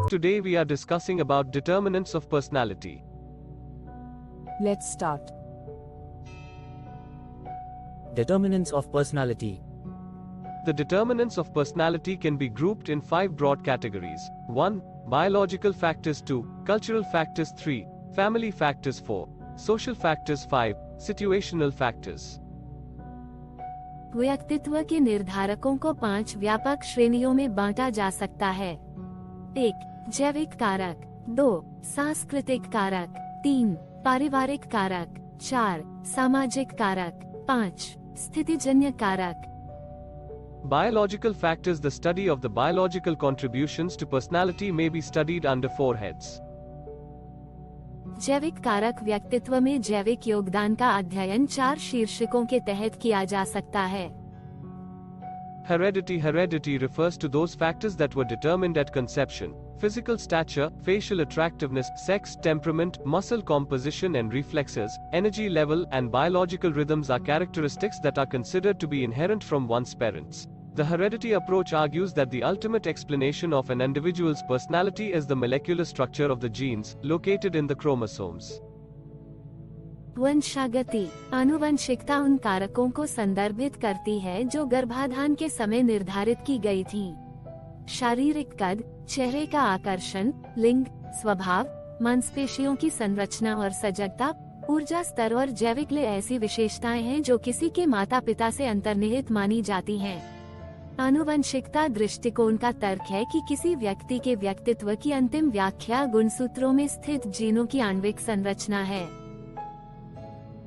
Today we are discussing about determinants of personality. Let's start. Determinants of personality. The determinants of personality can be grouped in 5 broad categories. 1. Biological factors. 2. Cultural factors. 3. Family factors. 4. Social factors. 5. Situational factors. व्यक्तित्व के निर्धारकों को 5 व्यापक श्रेणियों में बांटा जा सकता है। 1. जैविक कारक। 2. सांस्कृतिक कारक। 3. पारिवारिक कारक। 4. सामाजिक कारक। 5. स्थितिजन्य कारक। Biological factors. The study of the biological contributions to personality may be studied under 4 heads. जैविक कारक व्यक्तित्व में जैविक योगदान का अध्ययन 4 शीर्षकों के तहत किया जा सकता है। Heredity. Heredity refers to those factors that were determined at conception. Physical stature, facial attractiveness, sex, temperament, muscle composition and reflexes, energy level and biological rhythms are characteristics that are considered to be inherent from one's parents. The heredity approach argues that the ultimate explanation of an individual's personality is the molecular structure of the genes, located in the chromosomes. वंशागति। आनुवंशिकता उन कारकों को संदर्भित करती है जो गर्भाधान के समय निर्धारित की गई थी। शारीरिक कद, चेहरे का आकर्षण, लिंग, स्वभाव, मांसपेशियों की संरचना और सजगता, ऊर्जा स्तर और जैविक ले ऐसी विशेषताएं हैं जो किसी के माता पिता से अंतर्निहित मानी जाती हैं। आनुवंशिकता दृष्टिकोण का तर्क है कि किसी व्यक्ति के व्यक्तित्व की अंतिम व्याख्या गुणसूत्रों में स्थित जीनों की आणविक संरचना है।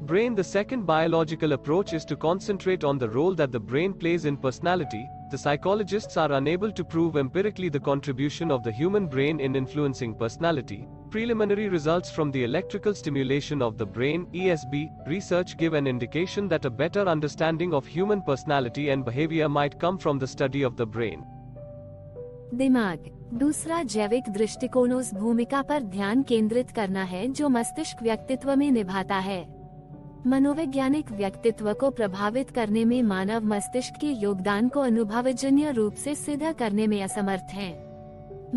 Brain. The second biological approach is to concentrate on the role that the brain plays in personality. The psychologists are unable to prove empirically the contribution of the human brain in influencing personality. Preliminary results from the electrical stimulation of the brain (ESB) research give an indication that a better understanding of human personality and behavior might come from the study of the brain. दिमाग। दूसरा जैविक दृष्टिकोण उस भूमिका पर ध्यान केंद्रित करना है जो मस्तिष्क व्यक्तित्व में निभाता है। मनोवैज्ञानिक व्यक्तित्व को प्रभावित करने में मानव मस्तिष्क के योगदान को अनुभवजन्य रूप से सिद्ध करने में असमर्थ हैं।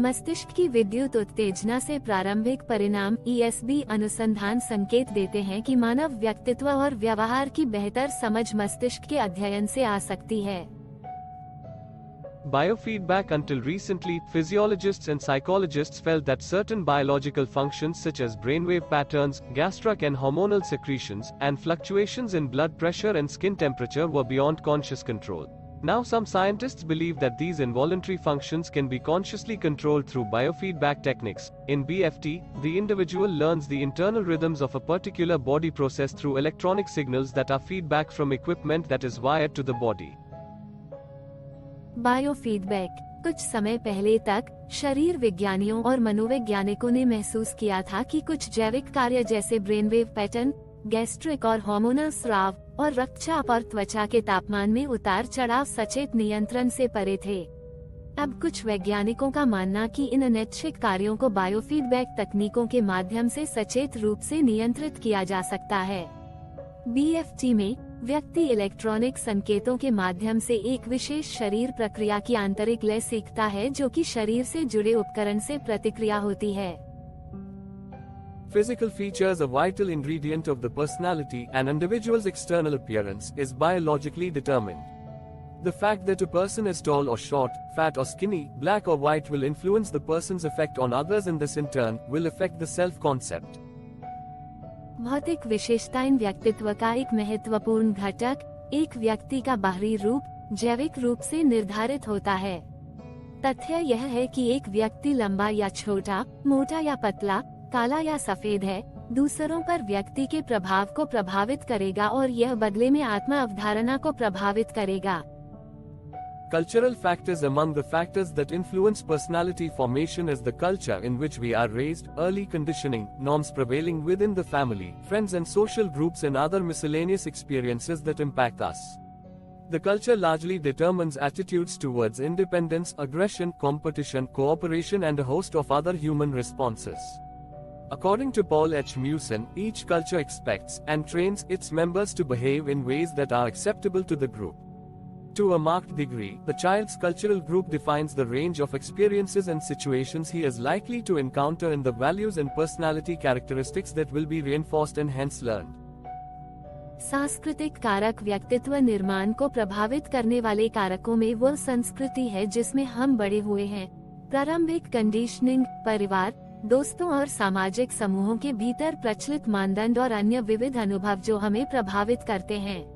मस्तिष्क की विद्युत उत्तेजना से प्रारंभिक परिणाम ESB अनुसंधान संकेत देते हैं कि मानव व्यक्तित्व और व्यवहार की बेहतर समझ मस्तिष्क के अध्ययन से आ सकती है। Biofeedback. Until recently, physiologists and psychologists felt that certain biological functions such as brainwave patterns, gastric and hormonal secretions, and fluctuations in blood pressure and skin temperature were beyond conscious control. Now some scientists believe that these involuntary functions can be consciously controlled through biofeedback techniques. In BFT, the individual learns the internal rhythms of a particular body process through electronic signals that are feedback from equipment that is wired to the body. Biofeedback. कुछ समय पहले तक शरीर विज्ञानियों और मनोवैज्ञानिकों ने महसूस किया था कि कुछ जैविक कार्य जैसे ब्रेनवेव पैटर्न, गैस्ट्रिक और हार्मोनल स्राव और रक्तचाप और त्वचा के तापमान में उतार चढ़ाव सचेत नियंत्रण से परे थे। अब कुछ वैज्ञानिकों का मानना कि इन अनैच्छिक कार्यों को बायोफीडबैक तकनीकों के माध्यम से सचेत रूप से नियंत्रित किया जा सकता है। BFT में व्यक्ति इलेक्ट्रॉनिक संकेतों के माध्यम से एक विशेष शरीर प्रक्रिया की आंतरिक लय सीखता है जो कि शरीर से जुड़े उपकरण से प्रतिक्रिया होती है। Physical features. A vital ingredient of the personality, an individual's external appearance, is biologically determined. The fact that a person is tall or short, fat or skinny, black or white will influence the person's effect on others, and this in turn will affect the self-concept. भौतिक विशेषताएं व्यक्तित्व का एक महत्वपूर्ण घटक, एक व्यक्ति का बाहरी रूप जैविक रूप से निर्धारित होता है। तथ्य यह है कि एक व्यक्ति लंबा या छोटा, मोटा या पतला, काला या सफेद है, दूसरों पर व्यक्ति के प्रभाव को प्रभावित करेगा और यह बदले में आत्मा अवधारणा को प्रभावित करेगा। Cultural factors. Among the factors that influence personality formation is the culture in which we are raised, early conditioning, norms prevailing within the family, friends and social groups, and other miscellaneous experiences that impact us. The culture largely determines attitudes towards independence, aggression, competition, cooperation, and a host of other human responses. According to Paul H. Mewson, each culture expects and trains its members to behave in ways that are acceptable to the group. To a marked degree, the child's cultural group defines the range of experiences and situations he is likely to encounter and the values and personality characteristics that will be reinforced and hence learned. सांस्कृतिक कारक व्यक्तित्व निर्माण को प्रभावित करने वाले कारकों में वो संस्कृति है जिसमें हम बड़े हुए हैं। प्रारंभिक कंडीशनिंग, परिवार, दोस्तों और सामाजिक समूहों के भीतर प्रचलित मानदंड और अन्य विविध अनुभव जो हमें प्रभावित करते हैं।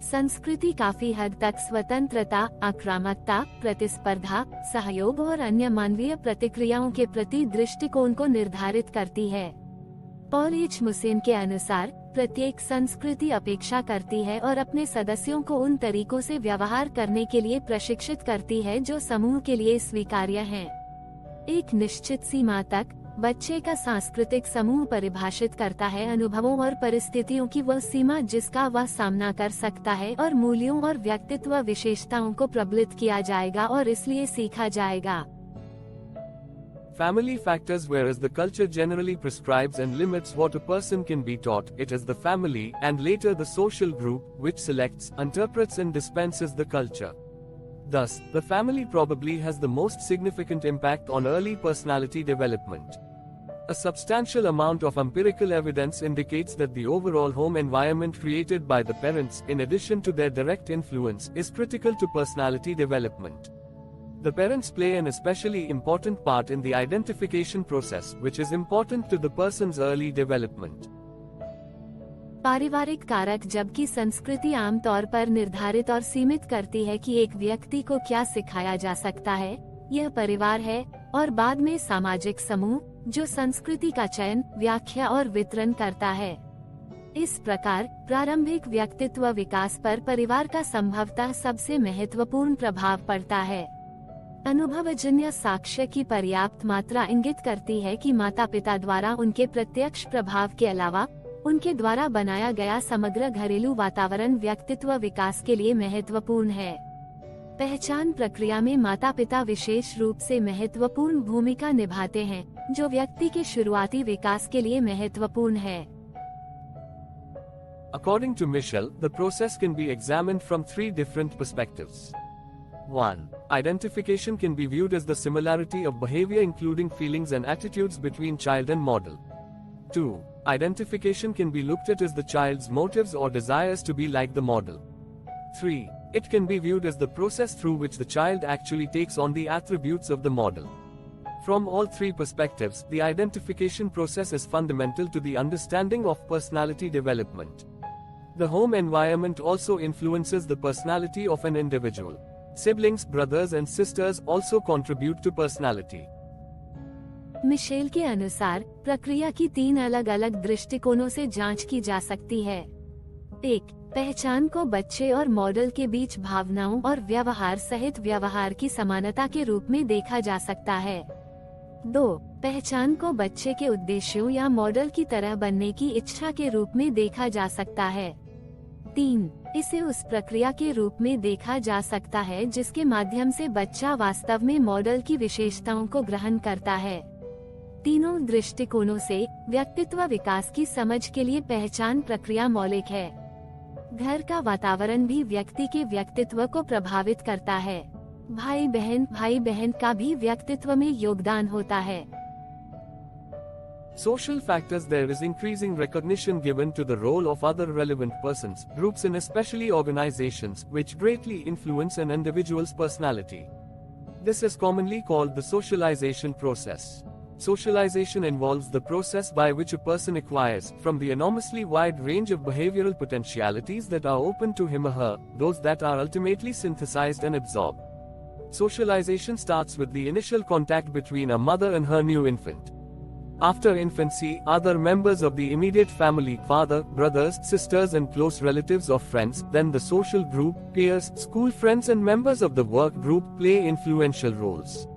संस्कृति काफी हद तक स्वतंत्रता, आक्रामकता, प्रतिस्पर्धा, सहयोग और अन्य मानवीय प्रतिक्रियाओं के प्रति दृष्टिकोण को निर्धारित करती है। पॉल एच मुसेन के अनुसार प्रत्येक संस्कृति अपेक्षा करती है और अपने सदस्यों को उन तरीकों से व्यवहार करने के लिए प्रशिक्षित करती है जो समूह के लिए स्वीकार्य हैं। एक निश्चित सीमा तक बच्चे का सांस्कृतिक समूह परिभाषित करता है अनुभवों और परिस्थितियों की वह सीमा जिसका वह सामना कर सकता है और मूल्यों और व्यक्तित्व विशेषताओं को प्रबलित किया जाएगा और इसलिए सीखा जाएगा। Family factors. Whereas the culture generally prescribes and limits what a person can be taught, it is the family, and later the social group, which selects, interprets and dispenses the culture. Thus, the family probably has the most significant impact on early personality development. A substantial amount of empirical evidence indicates that the overall home environment created by the parents, in addition to their direct influence, is critical to personality development. The parents play an especially important part in the identification process, which is important to the person's early development. पारिवारिक कारक, जबकि संस्कृति आमतौर पर निर्धारित और सीमित करती है कि एक व्यक्ति को क्या सिखाया जा सकता है, यह परिवार है, और बाद में सामाजिक समूह, जो संस्कृति का चयन, व्याख्या और वितरण करता है। इस प्रकार प्रारंभिक व्यक्तित्व विकास पर परिवार का संभवतः सबसे महत्वपूर्ण प्रभाव पड़ता है। अनुभवजन्य साक्ष्य की पर्याप्त मात्रा इंगित करती है कि माता-पिता द्वारा उनके प्रत्यक्ष प्रभाव के अलावा उनके द्वारा बनाया गया समग्र घरेलू वातावरण व्यक्तित्व विकास के लिए महत्वपूर्ण है। पहचान प्रक्रिया में माता-पिता विशेष रूप से महत्वपूर्ण भूमिका निभाते हैं, जो व्यक्ति के शुरुआती विकास के लिए महत्वपूर्ण है। According to Michel, the process can be examined from three different perspectives. 1. Identification can be viewed as the similarity of behavior including feelings and attitudes between child and model. 2. Identification can be looked at as the child's motives or desires to be like the model. 3. It can be viewed as the process through which the child actually takes on the attributes of the model. From all three perspectives, the identification process is fundamental to the understanding of personality development. The home environment also influences the personality of an individual. Siblings, brothers and sisters also contribute to personality. Mischel के अनुसार प्रक्रिया की तीन अलग अलग दृष्टिकोणों से जांच की जा सकती है। 1. पहचान को बच्चे और मॉडल के बीच भावनाओं और व्यवहार सहित व्यवहार की समानता के रूप में देखा जा सकता है। 2. पहचान को बच्चे के उद्देश्यों या मॉडल की तरह बनने की इच्छा के रूप में देखा जा सकता है। 3. इसे उस प्रक्रिया के रूप में देखा जा सकता है जिसके माध्यम से बच्चा वास्तव में मॉडल की विशेषताओं को ग्रहण करता है। तीनों दृष्टिकोणों से व्यक्तित्व विकास की समझ के लिए पहचान प्रक्रिया मौलिक है। घर का वातावरण भी व्यक्ति के व्यक्तित्व को प्रभावित करता है। भाई बहन का भी व्यक्तित्व में योगदान होता है। Social factors. There is increasing recognition given to the role of other relevant persons, groups and especially organizations, which greatly influence an individual's personality. This is commonly called the socialization process. Socialization involves the process by which a person acquires, from the enormously wide range of behavioral potentialities that are open to him or her, those that are ultimately synthesized and absorbed. Socialization starts with the initial contact between a mother and her new infant. After infancy, other members of the immediate family, father, brothers, sisters and close relatives or friends, then the social group, peers, school friends and members of the work group play influential roles.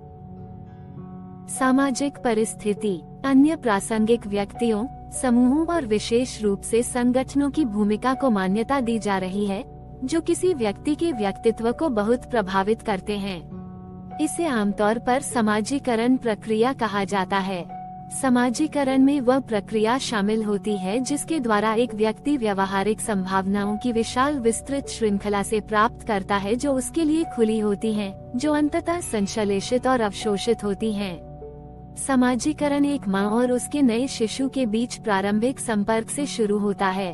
सामाजिक परिस्थिति, अन्य प्रासंगिक व्यक्तियों, समूहों और विशेष रूप से संगठनों की भूमिका को मान्यता दी जा रही है, जो किसी व्यक्ति के व्यक्तित्व को बहुत प्रभावित करते हैं। इसे आमतौर पर समाजीकरण प्रक्रिया कहा जाता है। समाजीकरण में वह प्रक्रिया शामिल होती है जिसके द्वारा एक व्यक्ति व्यवहारिक संभावनाओं की विशाल विस्तृत श्रृंखला से प्राप्त करता है जो उसके लिए खुली होती हैं, जो अंततः संश्लेषित और अवशोषित होती हैं। समाजीकरण एक माँ और उसके नए शिशु के बीच प्रारंभिक संपर्क से शुरू होता है।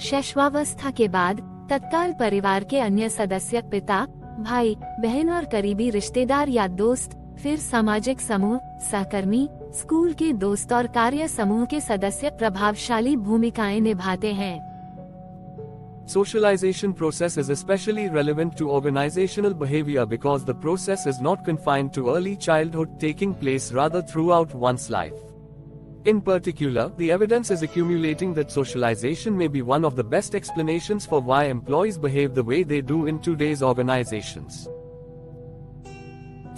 शैशवावस्था के बाद तत्काल परिवार के अन्य सदस्य, पिता, भाई, बहन और करीबी रिश्तेदार या दोस्त, फिर सामाजिक समूह, सहकर्मी, स्कूल के दोस्त और कार्य समूह के सदस्य प्रभावशाली भूमिकाएं निभाते हैं। Socialization process is especially relevant to organizational behavior because the process is not confined to early childhood, taking place rather throughout one's life. In particular, the evidence is accumulating that socialization may be one of the best explanations for why employees behave the way they do in today's organizations.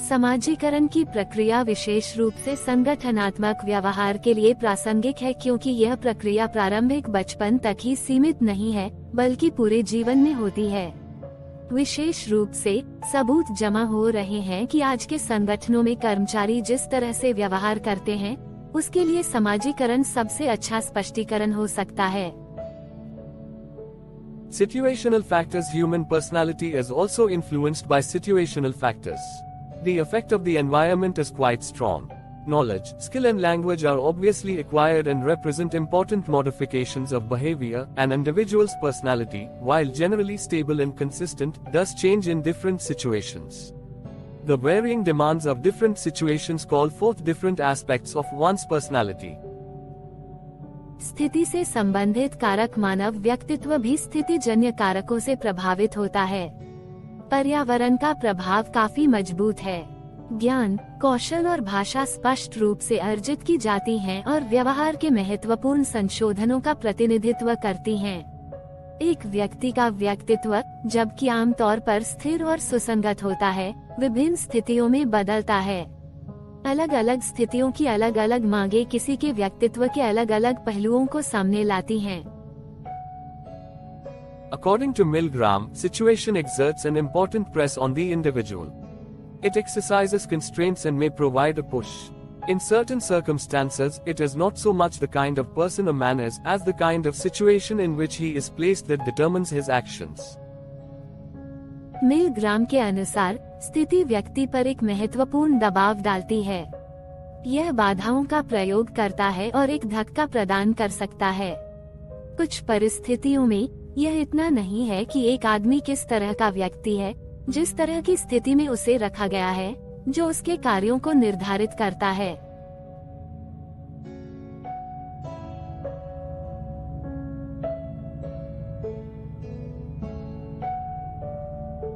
समाजीकरण की प्रक्रिया विशेष रूप से संगठनात्मक व्यवहार के लिए प्रासंगिक है क्योंकि यह प्रक्रिया प्रारंभिक बचपन तक ही सीमित नहीं है, बल्कि पूरे जीवन में होती है। विशेष रूप से सबूत जमा हो रहे हैं कि आज के संगठनों में कर्मचारी जिस तरह से व्यवहार करते हैं, उसके लिए समाजीकरण सबसे अच्छा स्पष्टीकरण हो सकता है। Situational factors. Human personality is also influenced by situational factors. The effect of the environment is quite strong. Knowledge, skill and language are obviously acquired and represent important modifications of behavior. An individual's personality, while generally stable and consistent, does change in different situations. The varying demands of different situations call forth different aspects of one's personality. स्थिति से संबंधित कारक मानव व्यक्तित्व भी स्थितिजन्य कारकों से प्रभावित होता है। पर्यावरण का प्रभाव काफी मजबूत है। ज्ञान, कौशल और भाषा स्पष्ट रूप से अर्जित की जाती हैं और व्यवहार के महत्वपूर्ण संशोधनों का प्रतिनिधित्व करती हैं। एक व्यक्ति का व्यक्तित्व, जबकि आमतौर पर स्थिर और सुसंगत होता है, विभिन्न स्थितियों में बदलता है। अलग अलग स्थितियों की अलग अलग मांगे किसी के व्यक्तित्व के अलग अलग पहलुओं को सामने लाती हैं। According to Milgram, situation exerts an important press on the individual. It exercises constraints and may provide a push. In certain circumstances, it is not so much the kind of person a man is as the kind of situation in which he is placed that determines his actions. मिलग्राम के अनुसार स्थिति व्यक्ति पर एक महत्वपूर्ण दबाव डालती है। यह बाधाओं का प्रयोग करता है और एक धक्का प्रदान कर सकता है। कुछ परिस्थितियों में यह इतना नहीं है कि एक आदमी किस तरह का व्यक्ति है, जिस तरह की स्थिति में उसे रखा गया है, जो उसके कार्यों को निर्धारित करता है।